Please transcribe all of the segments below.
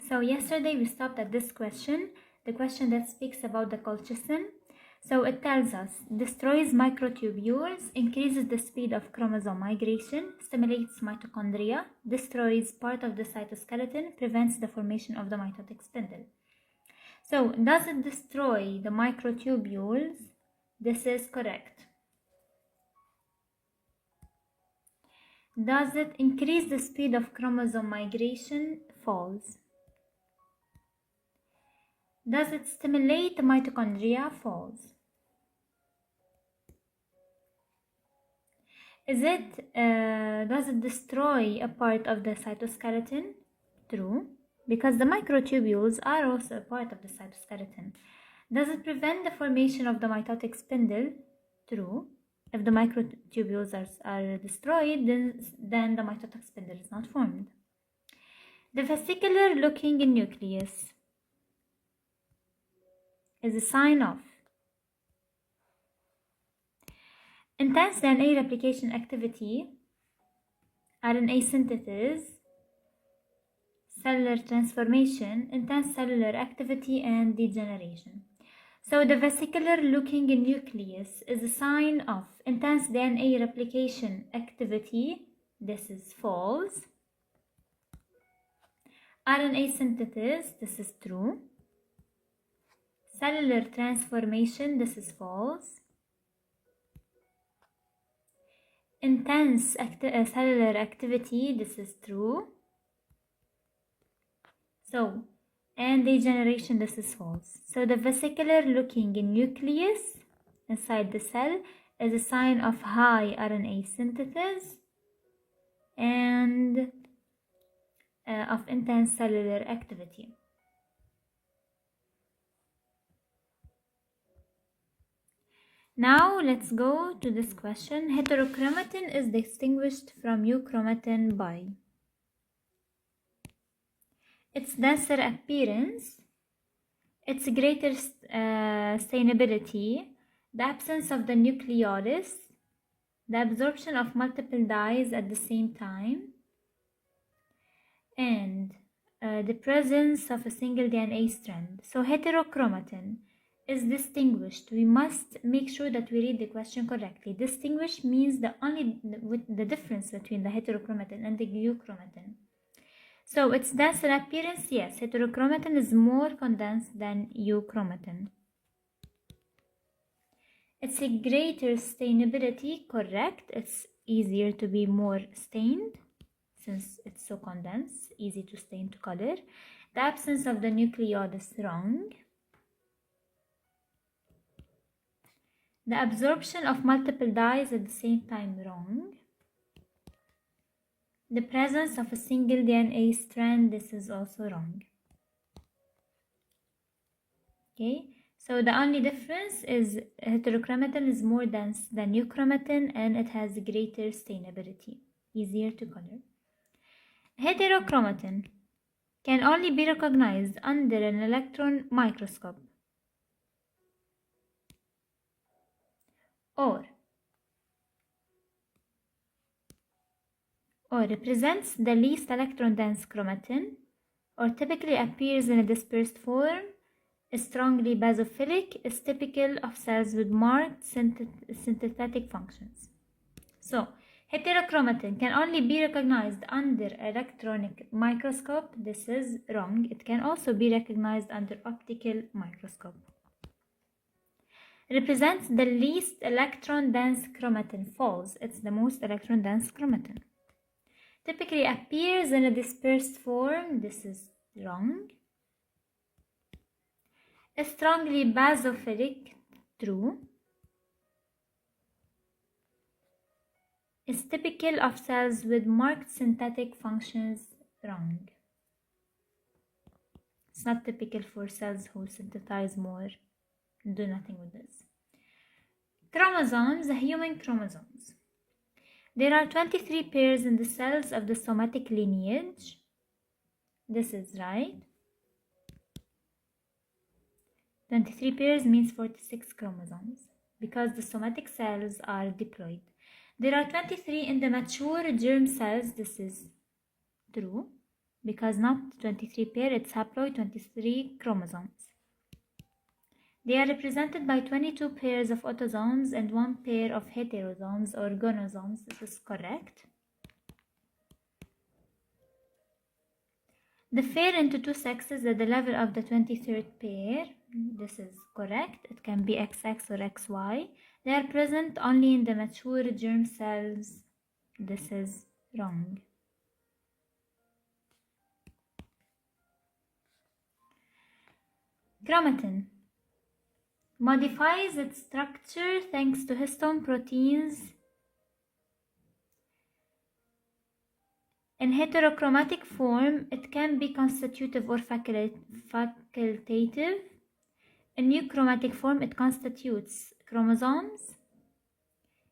So yesterday we stopped at this question, the question that speaks about the colchicine. So it tells us, destroys microtubules, increases the speed of chromosome migration, stimulates mitochondria, destroys part of the cytoskeleton, prevents the formation of the mitotic spindle. So does it destroy the microtubules? This is correct. Does it increase the speed of chromosome migration? False. Does it stimulate the mitochondria? False. Does it destroy a part of the cytoskeleton? True, because the microtubules are also a part of the cytoskeleton. Does it prevent the formation of the mitotic spindle? True. If the microtubules are destroyed, then the mitotic spindle is not formed. The vesicular-looking nucleus is a sign of intense DNA replication activity, RNA synthesis, cellular transformation, intense cellular activity, and degeneration. So the vesicular-looking nucleus is a sign of intense DNA replication activity. This is false. RNA synthesis, this is true. Cellular transformation, this is false. Intense cellular activity, this is true. So, and degeneration, this is false. So the vesicular-looking nucleus inside the cell is a sign of high RNA synthesis and of intense cellular activity. Now let's go to this question. Heterochromatin is distinguished from euchromatin by its denser appearance, its greater stainability, the absence of the nucleolus, the absorption of multiple dyes at the same time, and the presence of a single DNA strand. So heterochromatin is distinguished. We must make sure that we read the question correctly. Distinguished means the difference between the heterochromatin and the euchromatin. So its denser appearance, yes, heterochromatin is more condensed than euchromatin. It's a greater stainability, correct. It's easier to be more stained since it's so condensed, easy to stain to color. The absence of the nucleolus, wrong. The absorption of multiple dyes at the same time, wrong. The presence of a single DNA strand, this is also wrong. Okay, so the only difference is heterochromatin is more dense than euchromatin and it has greater stainability, easier to color. Heterochromatin can only be recognized under an electron microscope or represents the least electron-dense chromatin, or typically appears in a dispersed form, is strongly basophilic, is typical of cells with marked synthetic functions. So, heterochromatin can only be recognized under electronic microscope. This is wrong. It can also be recognized under optical microscope. Represents the least electron-dense chromatin, false. It's the most electron-dense chromatin. Typically appears in a dispersed form, this is wrong. Is strongly basophilic, true. Is typical of cells with marked synthetic functions, wrong. It's not typical for cells who synthesize more, do nothing with this. Chromosomes, the human chromosomes. There are 23 pairs in the cells of the somatic lineage. This is right. 23 pairs means 46 chromosomes because the somatic cells are diploid. There are 23 in the mature germ cells. This is true. because not 23 pair, it's haploid 23 chromosomes. They are represented by 22 pairs of autosomes and 1 pair of heterosomes or gonosomes. This is correct. Differ into two sexes at the level of the 23rd pair. This is correct. It can be XX or XY. They are present only in the mature germ cells. This is wrong. Chromatin modifies its structure thanks to histone proteins. In heterochromatic form, it can be constitutive or facultative. In euchromatic form, it constitutes chromosomes.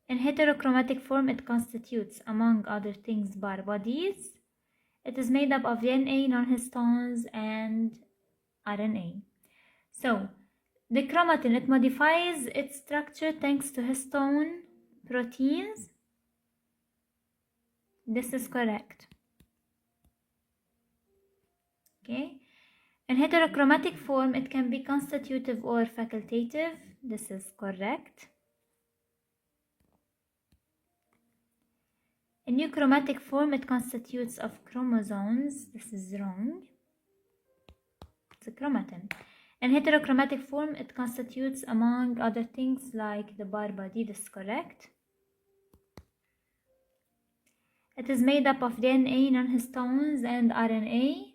In heterochromatic form, it constitutes, among other things, bar bodies. It is made up of DNA, non-histones, and RNA. So, the chromatin, it modifies its structure thanks to histone proteins. This is correct. Okay. In heterochromatic form, it can be constitutive or facultative. This is correct. In euchromatic form, it constitutes of chromosomes. This is wrong. It's a chromatin. In heterochromatic form, it constitutes, among other things, like the bar body. This is correct. It is made up of DNA, non-histones, and RNA.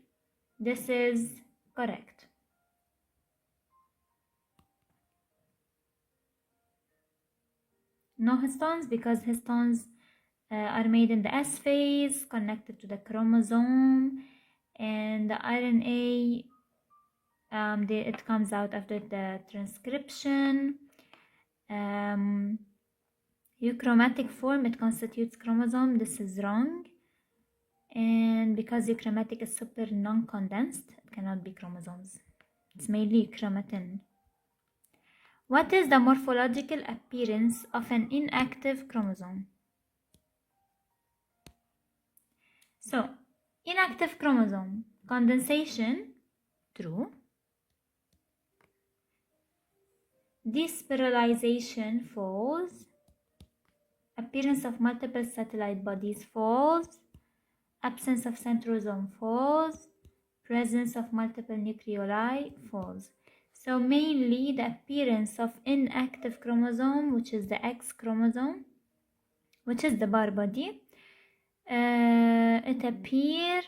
This is correct. No histones, because histones are made in the S phase, connected to the chromosome, and the RNA, it comes out after the transcription. Euchromatic form, it constitutes chromosome. This is wrong. And because euchromatic is super non-condensed, it cannot be chromosomes. It's mainly chromatin. What is the morphological appearance of an inactive chromosome? So, inactive chromosome, condensation, true. Despiralization, false. Appearance of multiple satellite bodies, false. Absence of centrosome, false. Presence of multiple nucleoli, false. So mainly the appearance of inactive chromosome, which is the X chromosome, which is the bar body, it appears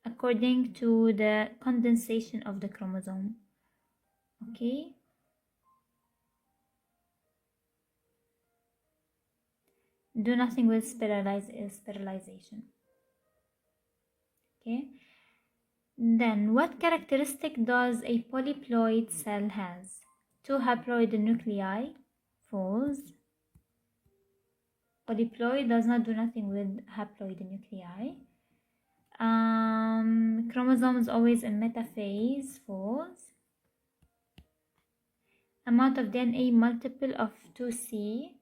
according to the condensation of the chromosome. Okay. Do nothing with spiralization. Okay. Then, what characteristic does a polyploid cell has? 2 haploid nuclei, false. Polyploid does not do nothing with haploid nuclei. Chromosomes always in metaphase, false. Amount of DNA multiple of 2C,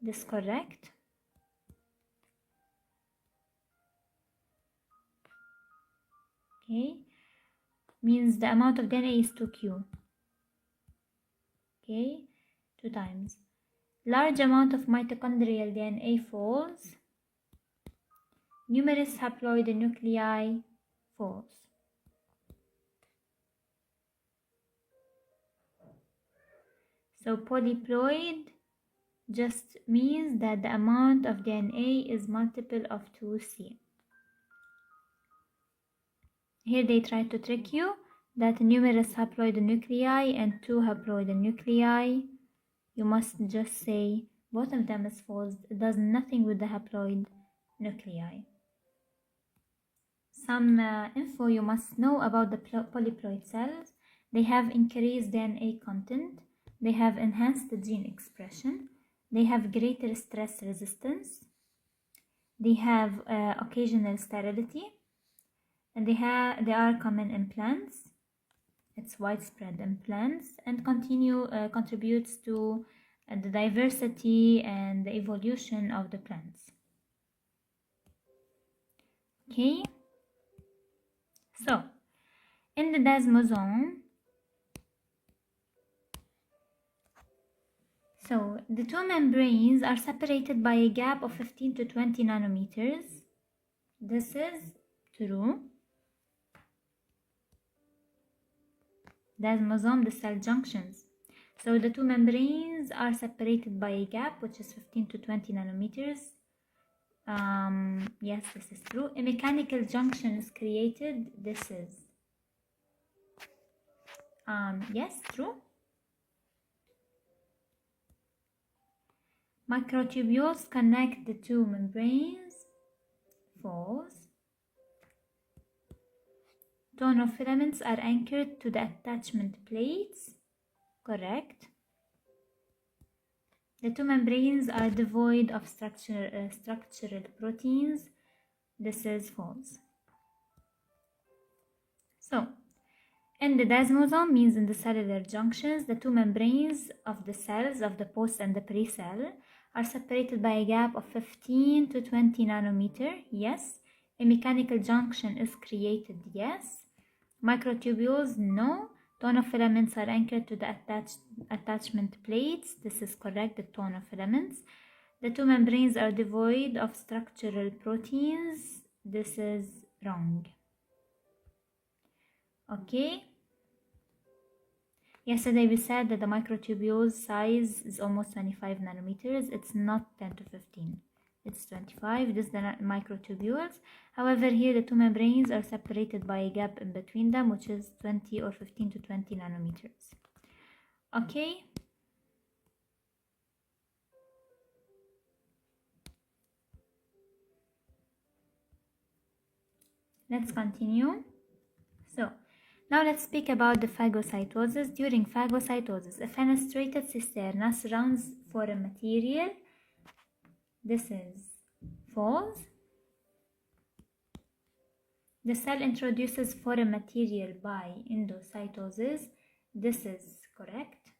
this is correct. Okay, means the amount of DNA is 2Q. Okay, 2 times. Large amount of mitochondrial DNA, false. Numerous haploid nuclei, false. So polyploid just means that the amount of DNA is multiple of 2C. Here they try to trick you that numerous haploid nuclei and 2 haploid nuclei. You must just say both of them is false. It does nothing with the haploid nuclei. Some info you must know about the polyploid cells. They have increased DNA content. They have enhanced gene expression. They have greater stress resistance. They have occasional sterility. And they are common in plants. It's widespread in plants and contributes to the diversity and the evolution of the plants. Okay. In the desmosome, so the two membranes are separated by a gap of 15 to 20 nanometers. This is true. Desmosome, the cell junctions. So the two membranes are separated by a gap which is 15 to 20 nanometers. Yes, this is true. A mechanical junction is created. This is yes, true. Microtubules connect the two membranes. False. Tonofilaments are anchored to the attachment plates. Correct. The two membranes are devoid of structural proteins. This is false. So, in the desmosome means in the cellular junctions, the two membranes of the cells of the post and the pre-cell are separated by a gap of 15 to 20 nanometer. Yes. A mechanical junction is created. Yes. Microtubules, no. Tonofilaments are anchored to the attachment plates. This is correct, the tonofilaments. The two membranes are devoid of structural proteins. This is wrong. Okay. Yesterday we said that the microtubule size is almost 25 nanometers. It's not 10 to 15. It's 25. This is the microtubules. However, here the two membranes are separated by a gap in between them, which is 20 or 15 to 20 nanometers. Okay. Let's continue. So, now let's speak about the phagocytosis. During phagocytosis, a fenestrated cisterna surrounds foreign material. This is false. The cell introduces foreign material by endocytosis. This is correct.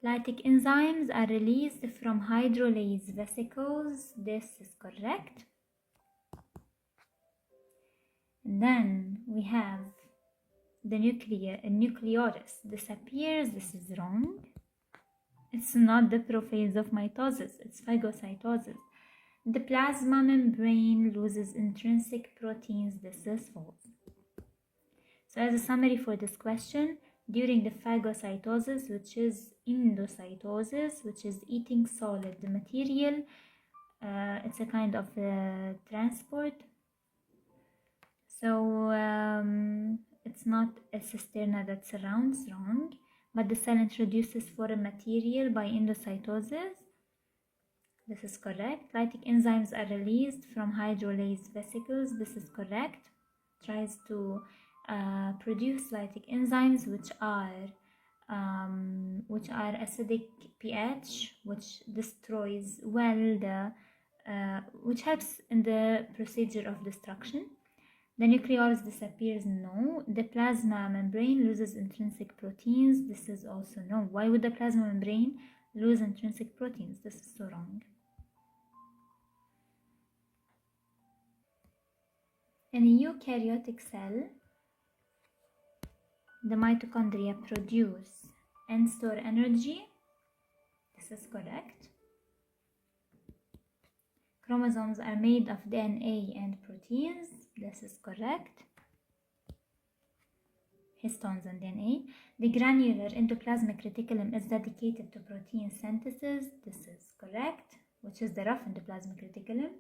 Lytic enzymes are released from hydrolase vesicles. This is correct. And then we have the nucleolus disappears. This is wrong. It's not the prophase of mitosis, it's phagocytosis. The plasma membrane loses intrinsic proteins. This is false. So as a summary for this question, during the phagocytosis, which is endocytosis, which is eating solid material, it's a kind of transport. So it's not a cisterna that surrounds, wrong, but the cell introduces foreign material by endocytosis. This is correct. Lytic enzymes are released from hydrolase vesicles. This is correct. Tries to produce lytic enzymes which are acidic pH, which destroys well the which helps in the procedure of destruction. The nucleolus disappears, no. The plasma membrane loses intrinsic proteins. This is also no. Why would the plasma membrane lose intrinsic proteins? This is so wrong. In a eukaryotic cell, the mitochondria produce and store energy. This is correct. Chromosomes are made of DNA and proteins. This is correct. Histones and DNA. The granular endoplasmic reticulum is dedicated to protein synthesis. This is correct. Which is the rough endoplasmic reticulum.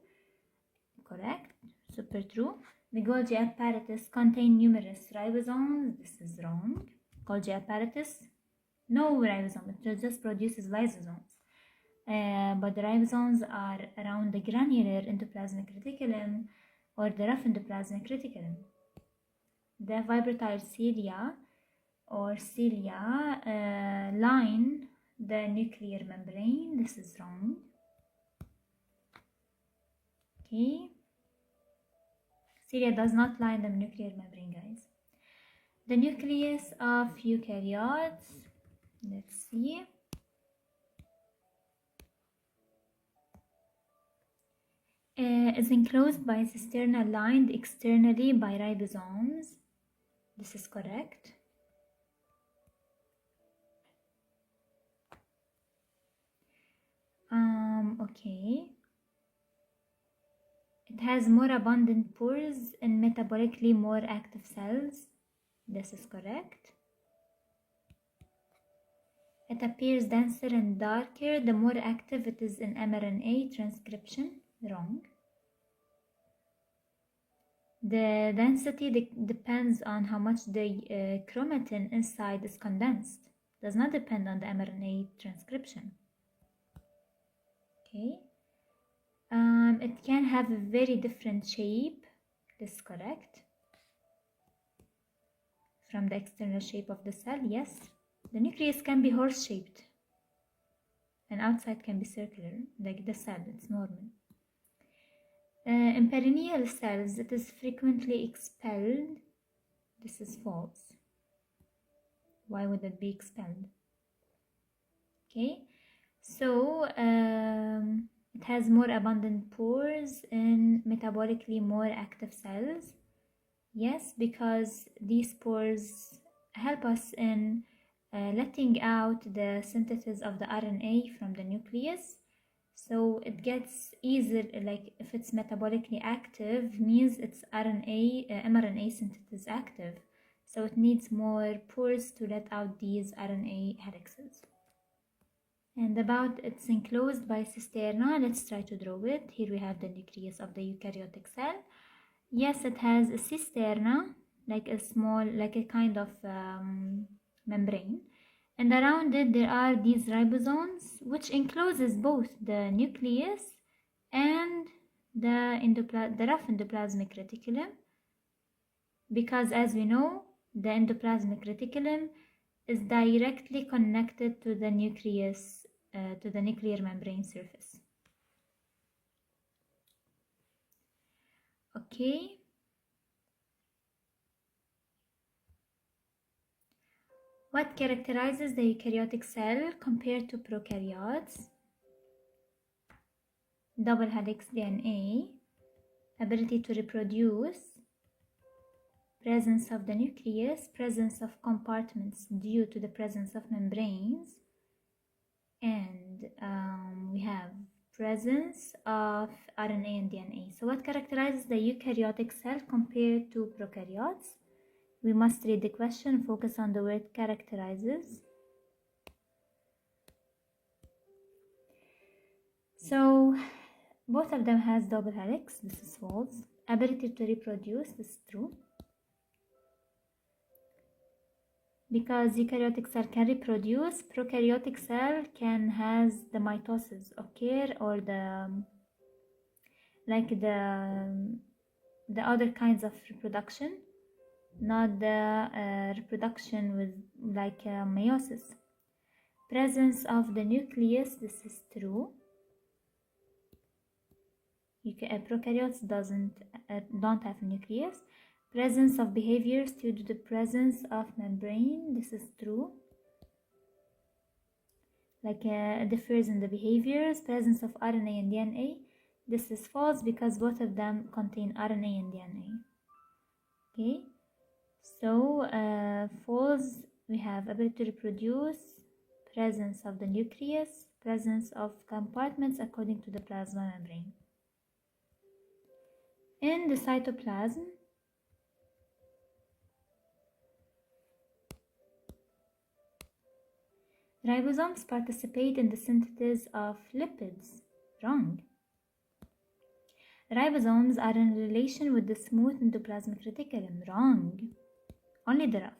Correct. Super true. The Golgi apparatus contain numerous ribosomes. This is wrong. Golgi apparatus, no ribosome. It just produces lysosomes. But the ribosomes are around the granular endoplasmic reticulum or the rough endoplasmic reticulum. The vibratile cilia or cilia line the nuclear membrane. This is wrong. Okay. Cilia does not line the nuclear membrane, guys. The nucleus of eukaryotes. Let's see. is enclosed by cisterna lined externally by ribosomes. This is correct. Okay. It has more abundant pores in metabolically more active cells. This is correct. It appears denser and darker the more active it is in mRNA transcription. Wrong. The density depends on how much the chromatin inside is condensed. Does not depend on the mRNA transcription. Okay. It can have a very different shape. This is correct. From the external shape of the cell, yes. The nucleus can be horse-shaped. And outside can be circular, like the cell, it's normal. In perineal cells, it is frequently expelled. This is false. Why would it be expelled? Okay, so it has more abundant pores in metabolically more active cells. Yes, because these pores help us in letting out the synthesis of the RNA from the nucleus. So it gets easier, like if it's metabolically active, means it's mRNA synthesis active. So it needs more pores to let out these RNA helices. And about it's enclosed by cisterna, let's try to draw it. Here we have the nucleus of the eukaryotic cell. Yes, it has a cisterna, like a small, like a kind of membrane. And around it there are these ribosomes, which encloses both the nucleus and the rough endoplasmic reticulum, because as we know, the endoplasmic reticulum is directly connected to the nucleus, to the nuclear membrane surface. Okay. What characterizes the eukaryotic cell compared to prokaryotes? Double helix DNA, ability to reproduce, presence of the nucleus, presence of compartments due to the presence of membranes, and we have presence of RNA and DNA. So what characterizes the eukaryotic cell compared to prokaryotes? We must read the question and focus on the word characterizes. So both of them has double helix. This is false. Ability to reproduce. This is true. Because eukaryotic cell can reproduce, prokaryotic cell can has the mitosis occur, or the other kinds of reproduction, not the reproduction with meiosis. Presence of the nucleus. This is true. Prokaryotes don't have a nucleus. Presence of behaviors due to the presence of membrane. This is true. Differs in the behaviors. Presence of RNA and DNA. This is false because both of them contain RNA and DNA. Okay, so false. We have ability to reproduce, presence of the nucleus, presence of compartments according to the plasma membrane. In the cytoplasm, ribosomes participate in the synthesis of lipids. Wrong. Ribosomes are in relation with the smooth endoplasmic reticulum. Wrong. Only the rough.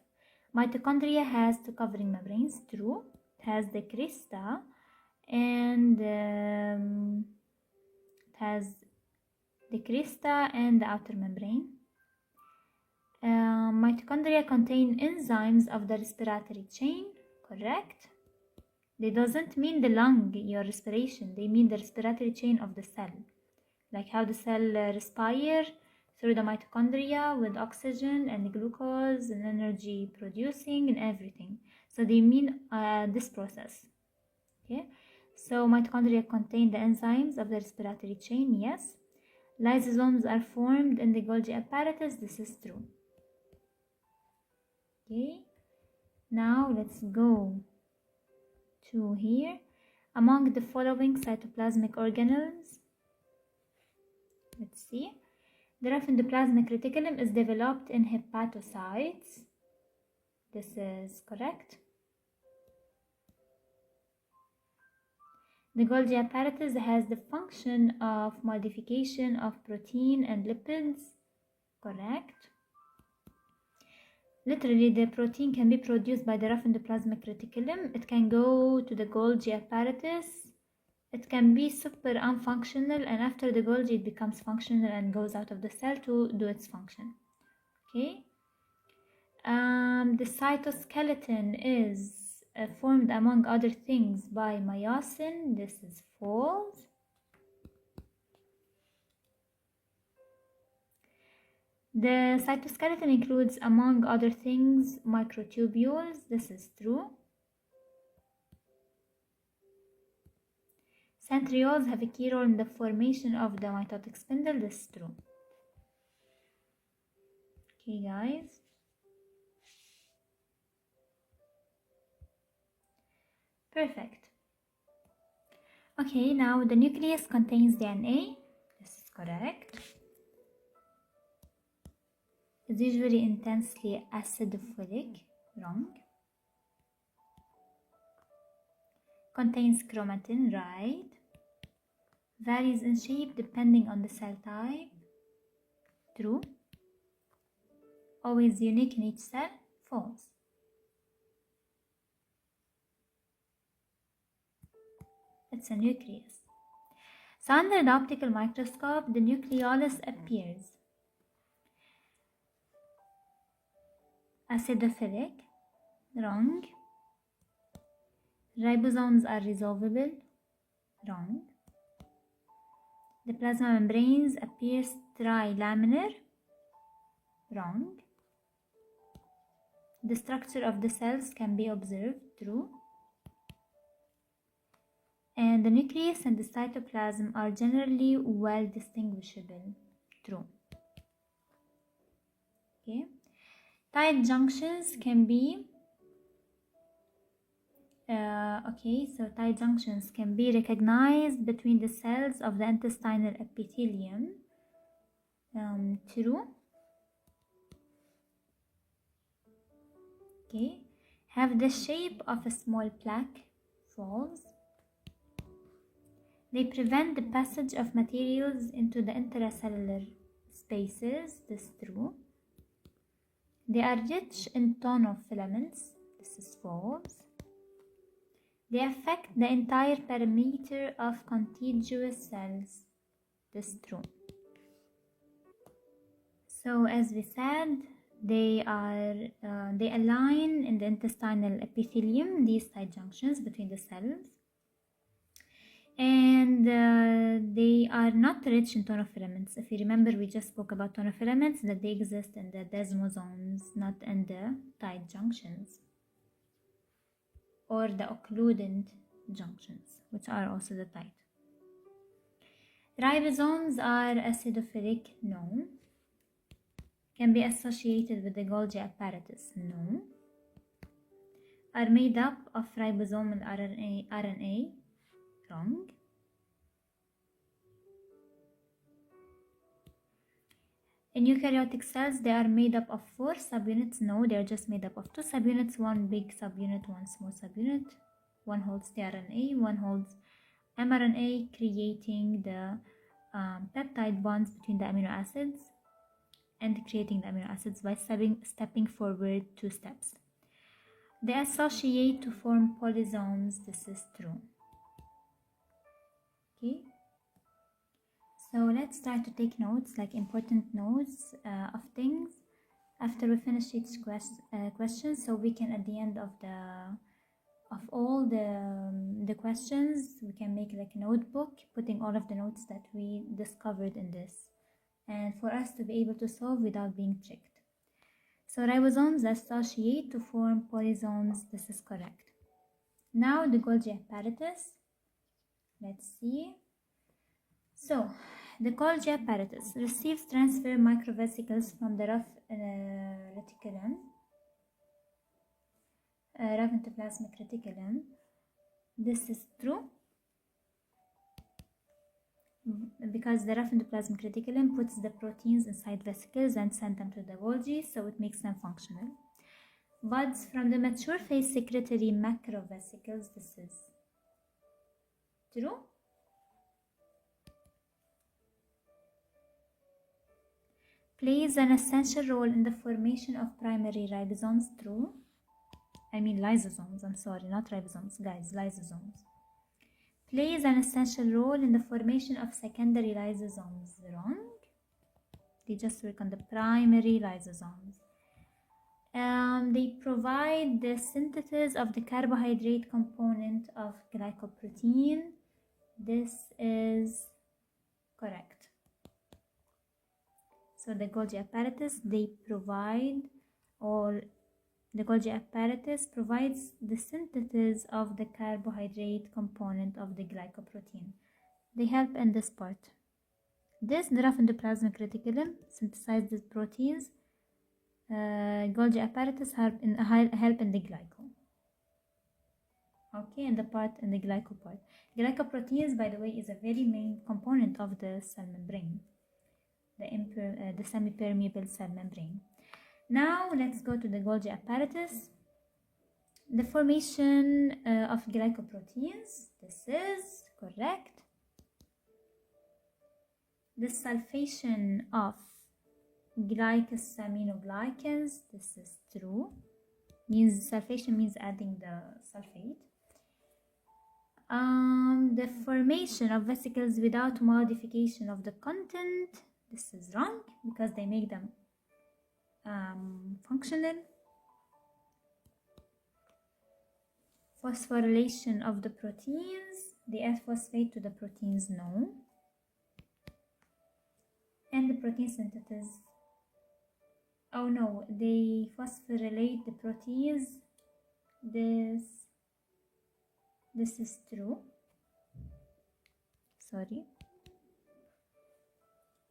Mitochondria has two covering membranes. True. It has the crista and it has the crista and the outer membrane. Mitochondria contain enzymes of the respiratory chain. Correct. They doesn't mean the lung, your respiration. They mean the respiratory chain of the cell. Like how the cell respire through the mitochondria with oxygen and glucose and energy producing and everything. So they mean this process. Okay. So mitochondria contain the enzymes of the respiratory chain. Yes. Lysosomes are formed in the Golgi apparatus. This is true. Okay, now let's go to here. Among the following cytoplasmic organelles, let's see. The rough endoplasmic reticulum is developed in hepatocytes. This is correct. The Golgi apparatus has the function of modification of protein and lipids. Correct. Literally, the protein can be produced by the rough endoplasmic reticulum. It can go to the Golgi apparatus. It can be super unfunctional, and after the Golgi it becomes functional and goes out of the cell to do its function. Okay. The cytoskeleton is formed, among other things, by myosin. This is false. The cytoskeleton includes, among other things, microtubules. This is true. Centrioles have a key role in the formation of the mitotic spindle. This is true. Okay, guys. Perfect. Okay, now the nucleus contains DNA. This is correct. It's usually intensely acidophilic. Wrong. Contains chromatin. Right. Varies in shape depending on the cell type. True. Always unique in each cell. False. It's a nucleus. So under the optical microscope, the nucleolus appears acidophilic. Wrong. Ribosomes are resolvable. Wrong. The plasma membranes appear trilaminar. Wrong. The structure of the cells can be observed. True. And the nucleus and the cytoplasm are generally well distinguishable. True. Okay. Tight junctions can be tight junctions can be recognized between the cells of the intestinal epithelium. True. Okay. Have the shape of a small plaque. False. They prevent the passage of materials into the intracellular spaces. This is true. They are rich in tonofilaments. This is false. They affect the entire perimeter of contiguous cells. This is true. So as we said, they align in the intestinal epithelium, these tight junctions between the cells. And they are not rich in tonofilaments. If you remember, we just spoke about tonofilaments, that they exist in the desmosomes, not in the tight junctions or the occludent junctions, which are also the tight. Ribosomes are acidophilic. No. Can be associated with the Golgi apparatus. No. Are made up of ribosomal RNA. Wrong. In eukaryotic cells, they are made up of 4 subunits. No, they are just made up of 2 subunits, one big subunit, one small subunit. One holds the RNA, one holds mRNA, creating the peptide bonds between the amino acids and creating the amino acids by stepping forward 2 steps. They associate to form polysomes. This is true. Okay, so let's try to take notes, like important notes of things after we finish each question, so we can, at the end of all the questions, we can make like a notebook putting all of the notes that we discovered in this, and for us to be able to solve without being tricked. So ribosomes associate to form polysomes. This is correct. Now the Golgi apparatus. Let's see. So The Golgi apparatus receives transfer microvesicles from the rough reticulum, rough endoplasmic reticulum. This is true because the rough endoplasmic reticulum puts the proteins inside vesicles and sends them to the Golgi, so it makes them functional. Buds from the mature phase secretory macrovesicles. This is true. Plays an essential role in the formation of primary ribosomes. True. I mean lysosomes, I'm sorry, not ribosomes, guys, lysosomes. Plays an essential role in the formation of secondary lysosomes. Wrong. They just work on the primary lysosomes. They provide the synthesis of the carbohydrate component of glycoprotein. This is correct. So the Golgi apparatus, the Golgi apparatus provides the synthesis of the carbohydrate component of the glycoprotein. They help in this part. The rough endoplasmic reticulum synthesizes the proteins. Golgi apparatus help in the glyco. Okay, in the glyco part. Glycoproteins, by the way, is a very main component of the cell membrane, the semi-permeable cell membrane. Now let's go to the Golgi apparatus. The formation of glycoproteins. This is correct. The sulfation of glycosaminoglycans. This is true. Sulfation means adding the sulfate. The formation of vesicles without modification of the content. This is wrong because they make them functional. Phosphorylation of the proteins. They add phosphate to the proteins. No. And the protein synthesis. Oh no, they phosphorylate the proteins. This is true. Sorry.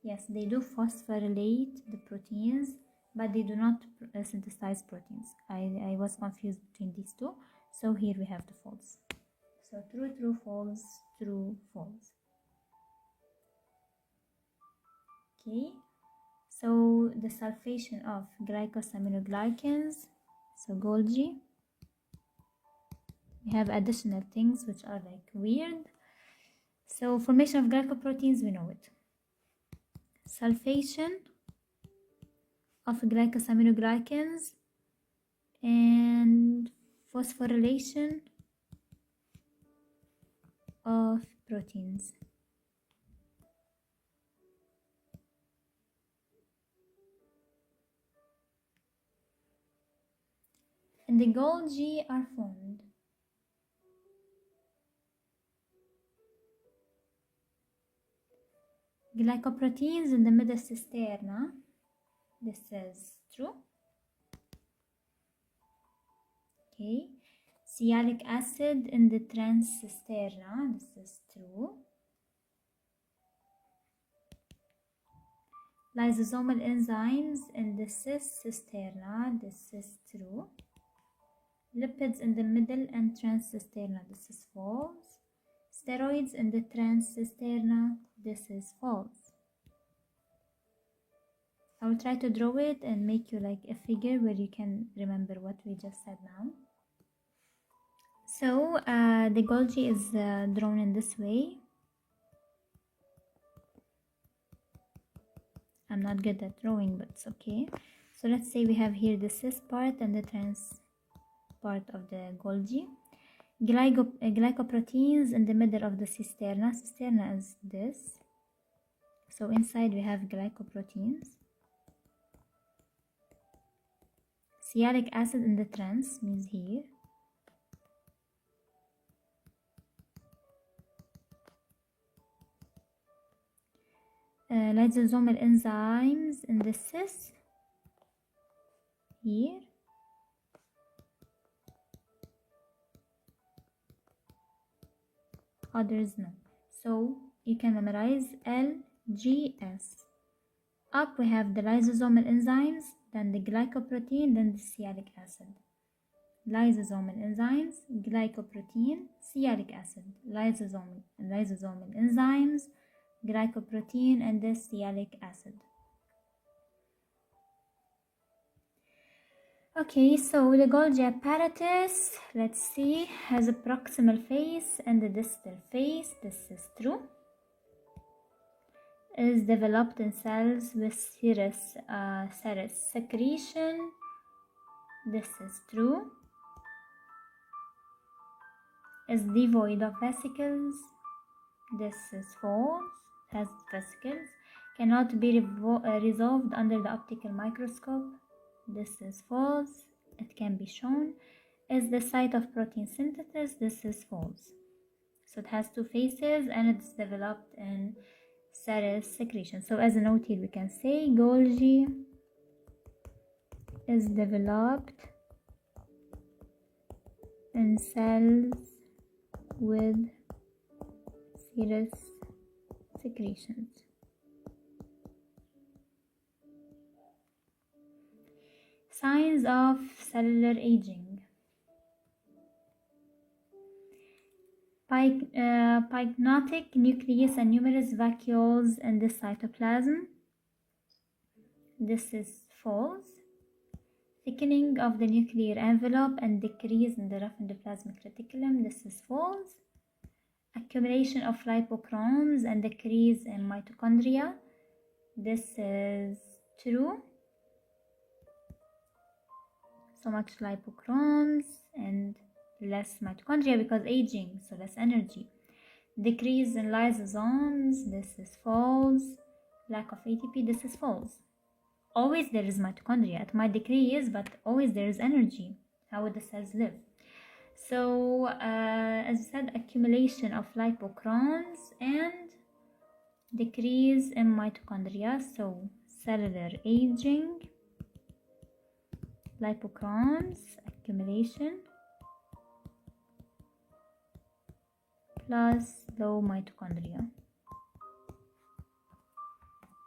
Yes, they do phosphorylate the proteins, but they do not synthesize proteins. I was confused between these two. So here we have the false. So true, true, false, true, false. Okay. So the sulfation of glycosaminoglycans. So Golgi. We have additional things which are like weird. So formation of glycoproteins, we know it. Sulfation of glycosaminoglycans and phosphorylation of proteins. And the Golgi are formed glycoproteins in the middle cisterna. This is true. Okay. Sialic acid in the trans cisterna. This is true. Lysosomal enzymes in the cis cisterna. This is true. Lipids in the middle and trans cisterna. This is false. Steroids in the trans cisterna. This is false. I will try to draw it and make you like a figure where you can remember what we just said now. So the Golgi is drawn in this way. I'm not good at drawing, but it's okay. So let's say we have here the cis part and the trans part of the Golgi. Glycoproteins in the middle of the cisterna. Cisterna is this. So inside we have glycoproteins. Sialic acid in the trans means here. Lysosomal enzymes in the cis here. Others no. So you can memorize L, GS. Up we have the lysosomal enzymes, then the glycoprotein, then the sialic acid. Lysosomal enzymes, glycoprotein, sialic acid. Lysosomal enzymes, glycoprotein, and the sialic acid. Okay, so the Golgi apparatus, let's see, has a proximal face and a distal face. This is true. Is developed in cells with serous secretion. This is true. Is devoid of vesicles. This is false. Has vesicles. Cannot be resolved under the optical microscope. This is false. It can be shown. Is the site of protein synthesis. This is false. So it has two faces and it's developed in serous secretion. So as a note here we can say Golgi is developed in cells with serous secretions. Signs of cellular aging. Pycnotic nucleus and numerous vacuoles in the cytoplasm. This is false. Thickening of the nuclear envelope and decrease in the rough endoplasmic reticulum. This is false. Accumulation of lipochromes and decrease in mitochondria. This is true. So much lipochromes and less mitochondria because aging, so less energy. Decrease in lysosomes. This is false. Lack of ATP. This is false. Always there is mitochondria. It might decrease, but always there is energy. How would the cells live? So, as I said, accumulation of lipochromes and decrease in mitochondria. So, cellular aging, lipochromes, accumulation, plus low mitochondria.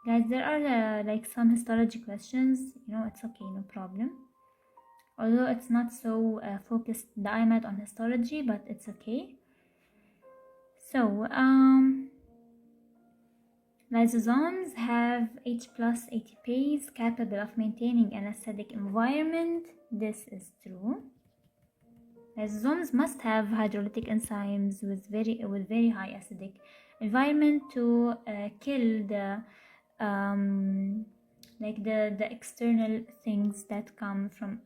Guys, there are like some histology questions, it's okay, no problem. Although it's not so focused, the IMAT on histology, but it's okay. So, lysosomes have H+ ATPase capable of maintaining an acidic environment. This is true. Lysosomes must have hydrolytic enzymes with very high acidic environment to kill the the external things that come from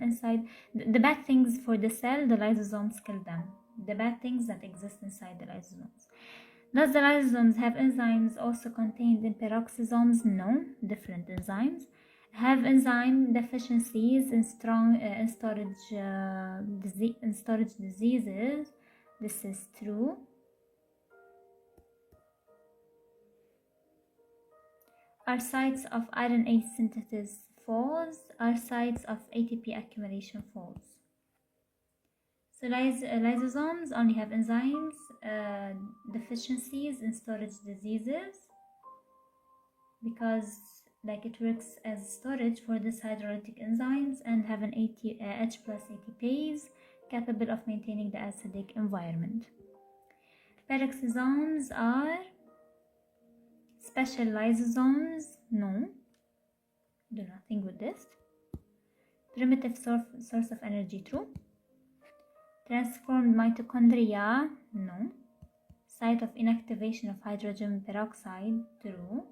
inside. The bad things for the cell, the lysosomes kill them. The bad things that exist inside the lysosomes. Does the lysosomes have enzymes also contained in peroxisomes? No, different enzymes. Have enzyme deficiencies in storage diseases. This is true. Are sites of RNA synthesis false? Are sites of ATP accumulation false? So lysosomes only have enzymes deficiencies in storage diseases because it works as storage for these hydrolytic enzymes and have an H+ ATPase capable of maintaining the acidic environment. Peroxisomes are special lysosomes. No, do nothing with this. Primitive source of energy. True. Transformed mitochondria. No. Site of inactivation of hydrogen peroxide. True.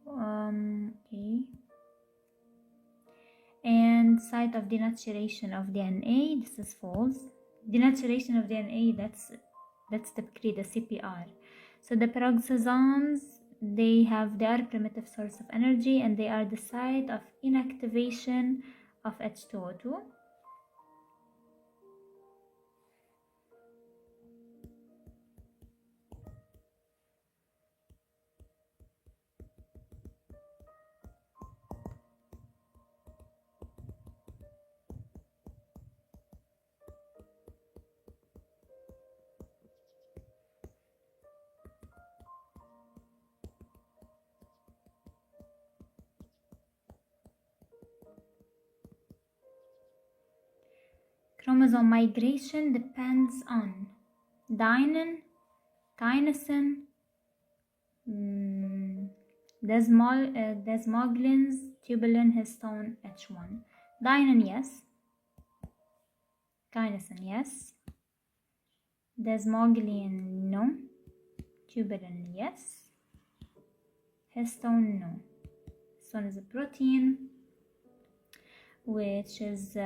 Okay. And site of denaturation of DNA. This is false. Denaturation of DNA, that's typically the CPR. So the peroxisomes, they are a primitive source of energy and they are the site of inactivation of H2O2. Chromosome migration depends on dynein, kinesin, desmoglins, tubulin, histone, H1. Dynein, yes. Kinesin, yes. Desmoglin, no. Tubulin, yes. Histone, no. Histone is a protein which is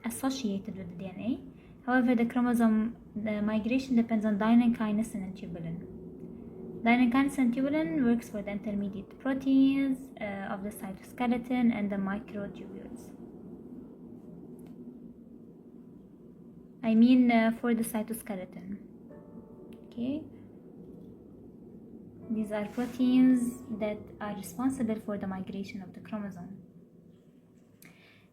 associated with the DNA. However, the chromosome migration depends on dynein, kinesin, and tubulin. Dynein, kinesin, and tubulin works for the intermediate proteins of the cytoskeleton and the microtubules. I mean for the cytoskeleton. Okay. These are proteins that are responsible for the migration of the chromosome.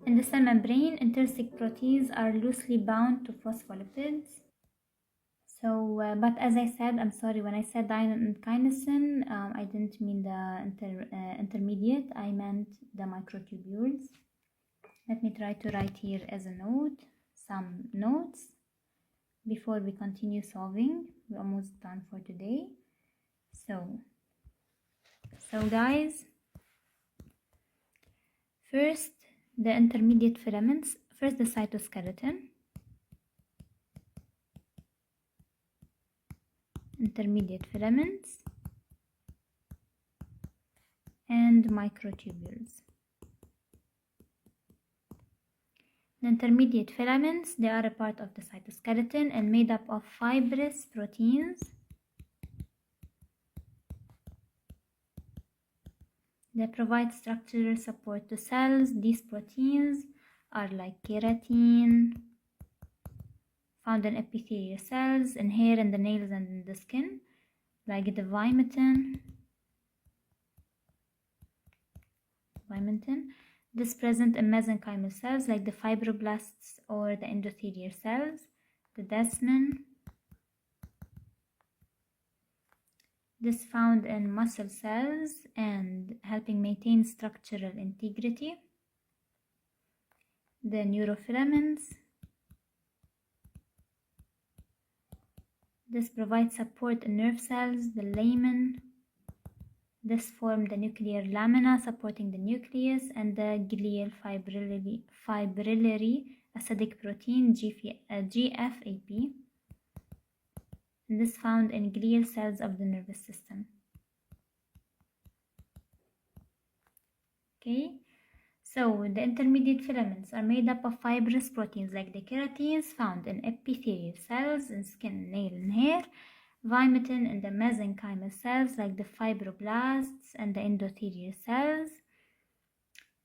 In the cell membrane, intrinsic proteins are loosely bound to phospholipids. So, but as I said, I'm sorry, when I said dynein and kinesin, I didn't mean the intermediate, I meant the microtubules. Let me try to write here as a note, some notes before we continue solving. We're almost done for today. So guys, first the intermediate filaments, first the cytoskeleton, intermediate filaments, and microtubules. The intermediate filaments, they are a part of the cytoskeleton and made up of fibrous proteins that provide structural support to cells. These proteins are like keratin, found in epithelial cells, in hair, and the nails, and in the skin, like the vimentin. This present in mesenchymal cells like the fibroblasts or the endothelial cells, the desmin. This found in muscle cells and helping maintain structural integrity, the neurofilaments. This provides support in nerve cells, the lamin. This form the nuclear lamina supporting the nucleus, and the glial fibrillary acidic protein GFAP. And this found in glial cells of the nervous system. Okay, so the intermediate filaments are made up of fibrous proteins like the keratins found in epithelial cells, in skin, nail, and hair, vimentin in the mesenchymal cells like the fibroblasts and the endothelial cells,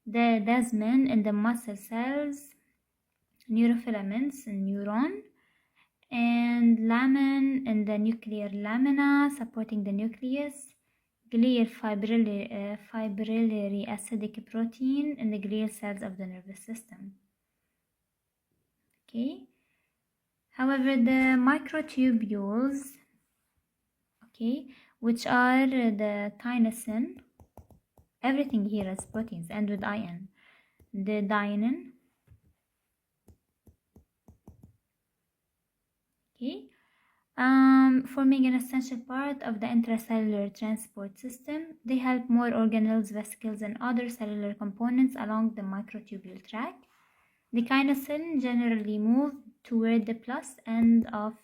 the desmin in the muscle cells, neurofilaments in neuron, and lamin in the nuclear lamina supporting the nucleus, glial fibrillary acidic protein in the glial cells of the nervous system. Okay. However, the microtubules, okay, which are the kinesin, everything here is proteins, end with in, the dynein, okay, forming an essential part of the intracellular transport system. They help more organelles, vesicles, and other cellular components along the microtubule track. The kinesin generally move toward the plus end of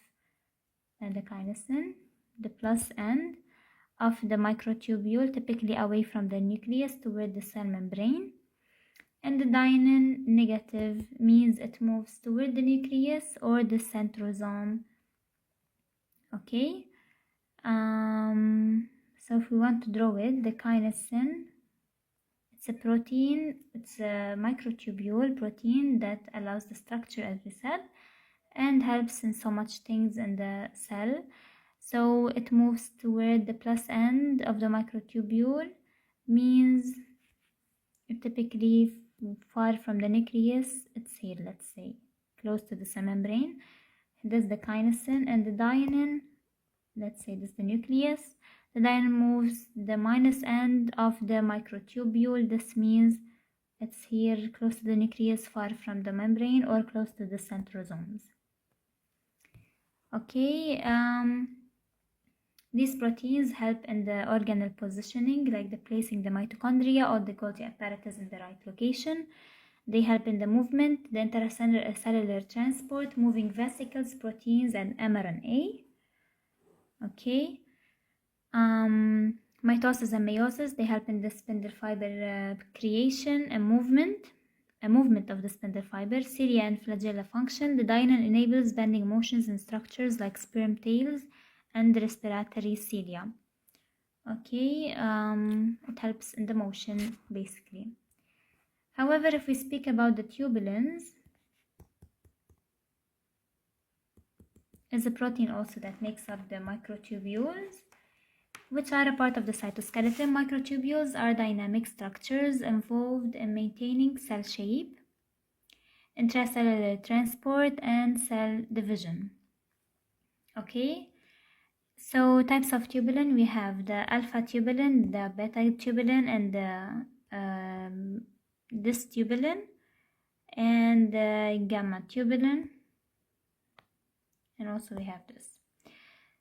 the plus end of the microtubule, typically away from the nucleus toward the cell membrane. And the dynein negative means it moves toward the nucleus or the centrosome. Okay, so if we want to draw it, the kinesin, it's a protein, it's a microtubule protein that allows the structure, as we said, and helps in so much things in the cell. So it moves toward the plus end of the microtubule, means typically far from the nucleus. It's here, let's say, close to the cell membrane. This is the kinesin, and the dynein, let's say this is the nucleus. The dynein moves the minus end of the microtubule. This means It's here close to the nucleus, far from the membrane, or close to the centrosomes. Okay, these proteins help in the organelle positioning, like the placing the mitochondria or the Golgi apparatus in the right location. They help in the movement, the intracellular transport, moving vesicles, proteins, and mRNA. Okay. Mitosis and meiosis, they help in the spindle fiber creation and movement of the spindle fiber. Cilia and flagella function. The dynon enables bending motions in structures like sperm tails and respiratory cilia. Okay, it helps in the motion basically. However, if we speak about the tubulins, is a protein also that makes up the microtubules, which are a part of the cytoskeleton. Microtubules are dynamic structures involved in maintaining cell shape, intracellular transport, and cell division. Okay, so types of tubulin, we have the alpha tubulin, the beta tubulin, and the this tubulin, and the gamma tubulin, and also we have this.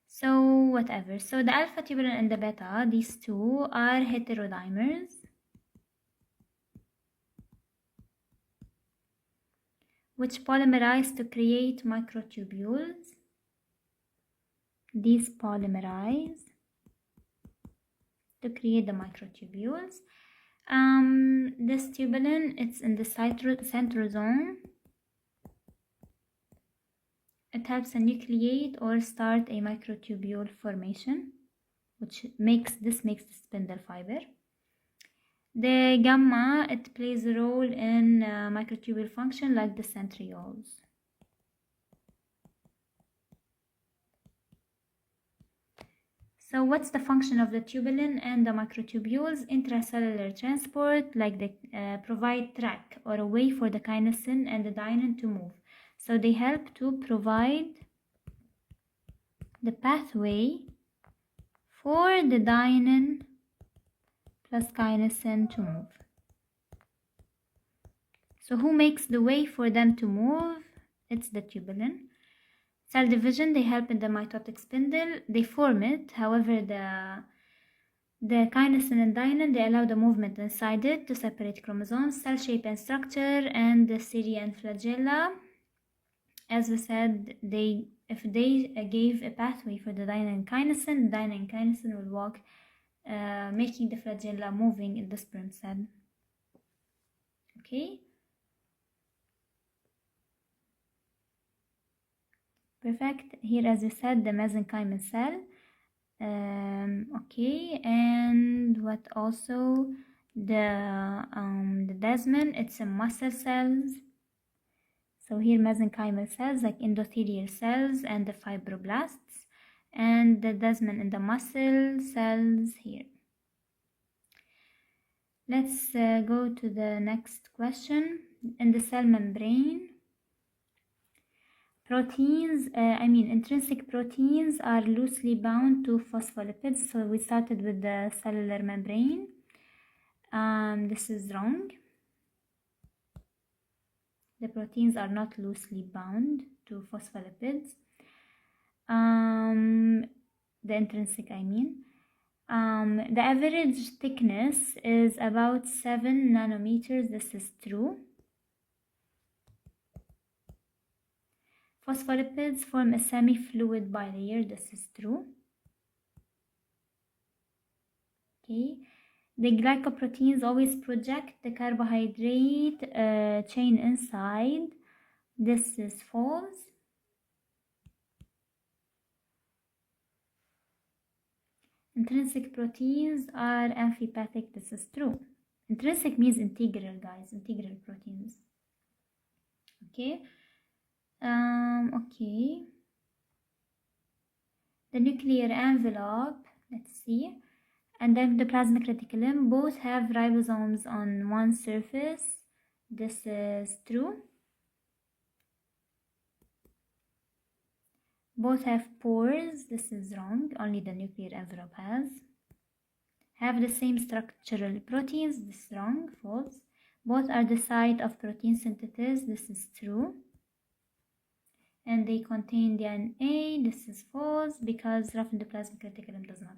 So whatever, so the alpha tubulin and the beta, these two are heterodimers, which polymerize to create microtubules. These polymerize to create the microtubules. This tubulin, it's in the centrosome. It helps nucleate or start a microtubule formation, which makes the spindle fiber. The gamma, it plays a role in microtubule function like the centrioles. So what's the function of the tubulin and the microtubules? Intracellular transport, like they provide track or a way for the kinesin and the dynon to move. So they help to provide the pathway for the dynon plus kinesin to move. So who makes the way for them to move? It's the tubulin. Cell division, they help in the mitotic spindle. They form it. However, the kinesin and dynon, they allow the movement inside it to separate chromosomes, cell shape and structure, and the cilia and flagella. As we said, if they gave a pathway for the dynon and kinesin will walk, making the flagella moving in the sperm cell. Okay. Perfect. Here, as we said, the mesenchymal cell. Okay, and what also the desmin, it's a muscle cells. So here mesenchymal cells like endothelial cells and the fibroblasts, and the desmin in the muscle cells here. Let's go to the next question. In the cell membrane, proteins, intrinsic proteins are loosely bound to phospholipids. So we started with the cellular membrane. This is wrong. The proteins are not loosely bound to phospholipids. The intrinsic, the average thickness is about 7 nanometers. This is true. Phospholipids form a semi-fluid bilayer. This is true. Okay. The glycoproteins always project the carbohydrate chain inside. This is false. Intrinsic proteins are amphipathic. This is true. Intrinsic means integral, guys. Integral proteins. Okay. Okay. The nuclear envelope, let's see, and then the plasmic reticulum both have ribosomes on one surface. This is true. Both have pores. This is wrong. Only the nuclear envelope has. Have the same structural proteins. This is wrong. False. Both are the site of protein synthesis. This is true. And they contain DNA. This is false because rough endoplasmic reticulum does not